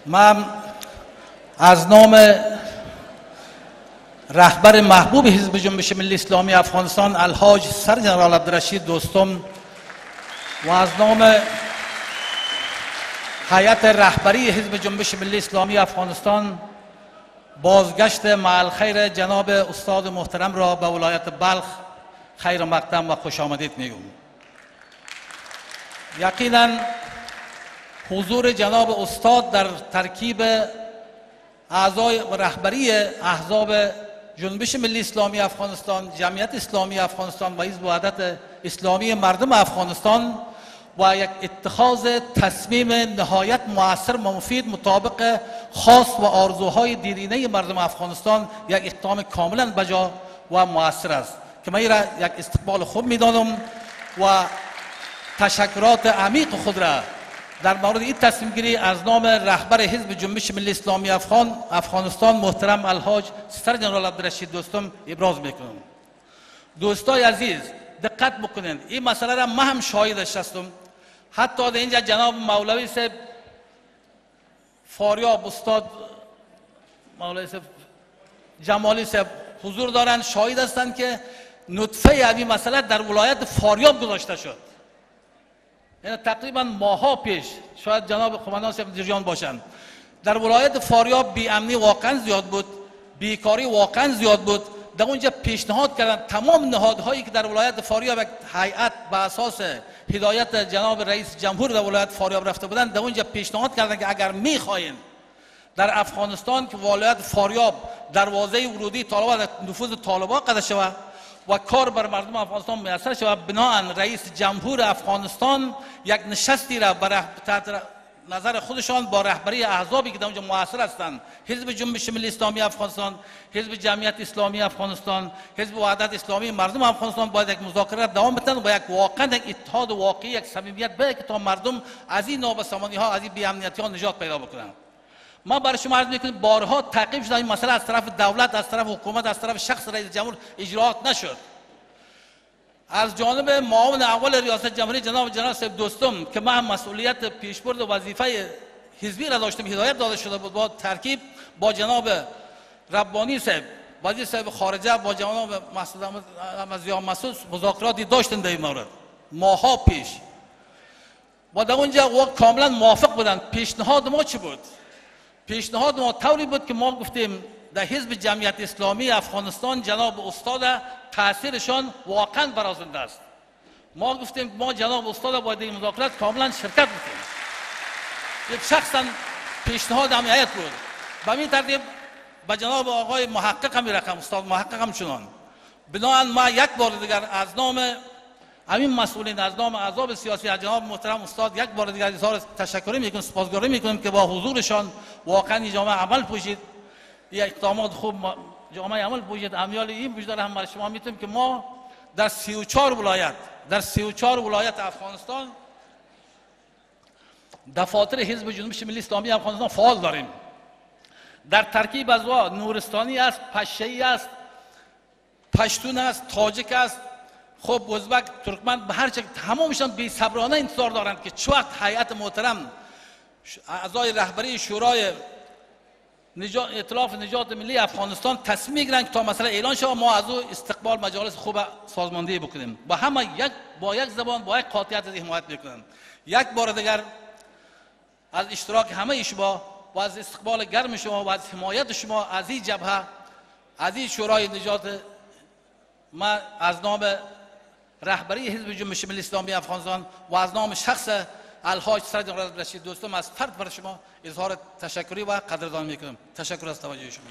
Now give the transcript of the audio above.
من از نام رهبر محبوب حزب جنبش ملی اسلامی افغانستان الحاج سر جنرال عبدالرشید دوستم و از نام هیئت رهبری حزب جنبش ملی اسلامی افغانستان بازگشت مع الخیر جناب استاد محترم را به ولایت بلخ خیر مقدم و خوش آمدید میگم. یقینا حضور جناب استاد در ترکیب اعضای رهبری احزاب جنبش ملی اسلامی افغانستان، جمعیت اسلامی افغانستان و حزب وحدت اسلامی مردم افغانستان و یک اتخاذ تصمیم نهایت مؤثر و مفید مطابق خواست و آرزوهای دیرینه مردم افغانستان یک اقدام کاملا بجا و مؤثر است که من این را یک استقبال خوب میدانم و تشکرات عمیق خود را در مورد این تصمیم گیری از نام رهبر حزب جنبش ملی اسلامی افغانستان محترم الحاج سر جنرال عبدالرشید دوستم ابراز میکنم. دوستای عزیز دقت بکنید، این مسئله را من هم شاهدش هستم. حتی در اینجا جناب مولوی صاحب فاریاب، استاد مولوی صاحب جمالی صاحب حضور دارند، شاهد هستند که نطفه این مسئله در ولایت فاریاب گذاشته شد. یعنی تقریبا ماها پیش، شاید جناب قماندان صاحب در جریان باشند، در ولایت فاریاب بی امنی واقعا زیاد بود، بیکاری واقعا زیاد بود. در اونجا پیشنهاد کردن تمام نهادهایی که در ولایت فاریاب یک هیئت به اساس هدایت جناب رئیس جمهور در ولایت فاریاب رفته بودن، در اونجا پیشنهاد کردن که اگر میخواین در افغانستان که ولایت فاریاب دروازه ورودی طالبان نفوذ طالبان قطع شود و کار بر مردم افغانستان میسر شود، بناهن رئیس جمهور افغانستان یک نشستی را تحت نظر خودشان با رهبری احزابی که در اونجا موثر هستند، حزب جنبش ملی اسلامی افغانستان، حزب جمعیت اسلامی افغانستان، حزب وحدت اسلامی مردم افغانستان، باید یک مذاکره دوام بدن و یک واقعا یک اتحاد واقعی، یک صمیمیت به که تا مردم از این نابسامانی ها، از این بی امنیتی ها نجات پیدا بکنند. ما برای شما عرض میکنیم بارها تعقیب شد این مسئله، از طرف دولت، از طرف حکومت، از طرف شخص رئیس جمهور اجراات نشد. از جانب معاون اول ریاست جمهوری جناب صاحب دوستم که من مسئولیت پیشبرد و وظیفه حزبی را داشتم، هدایت داده شده بود با ترکیب با جناب ربانی صاحب وزیر صاحب خارجه با جناب مسعود مذاکراتی داشتن در این مورد ماها پیش و در اونجا وقت کاملا موافق بودن. پیشنهاد ما چی بود؟ پیشنهاد ما طوری بود که ما گفتیم در حزب جمعیت اسلامی افغانستان جناب استاد تاثیرشان واقعا برازنده است. ما گفتیم ما جناب استاد باید این مذاکرات کاملا شرکت بکنیم. یک شخصا پیشنهاد هم هیئت بود. به این ترتیب به جناب آقای محقق هم رقم استاد محقق هم چنان بنابراین ما یک بار دیگر از نام همین مسئولین، از نام احزاب سیاسی، از جناب محترم استاد یک بار دیگر اظهار تشکر میکنم، سپاسگزاری میکنم که با حضورشان واقعا این جامعه عمل پوشید، این اقدامات خوب جامعه عمل پوشید. امیال این وجود هم برای شما میتونم که ما در 34 ولایت افغانستان دفاتر حزب جنبش ملی اسلامی افغانستان فعال داریم. در ترکیب از نورستانی است، پشه‌ای است، پشتون است، تاجک است، خب ازبک، ترکمن، به هر چه تمامشان بی صبرانه انتظار دارند که چه وقت هیئت محترم اعضای رهبری شورای ائتلاف نجات ملی افغانستان تصمیم میگیرند که تا مسئله اعلان شود ما از او استقبال مجالس خوب سازماندهی بکنیم و همه با یک زبان با یک قاطعیت از حمایت میکنند. یک بار دیگر از اشتراک همه شما و از استقبال گرم شما و از حمایت شما از این جبهه، از این شورای نجات، ما از نام رهبری حزب جنبش ملی اسلامی افغانستان و از نام شخص الحاج سر جنرال عبدالرشید دوستم از فرد برای شما اظهار تشکری و قدردانی میکنم. تشکر از توجه شما.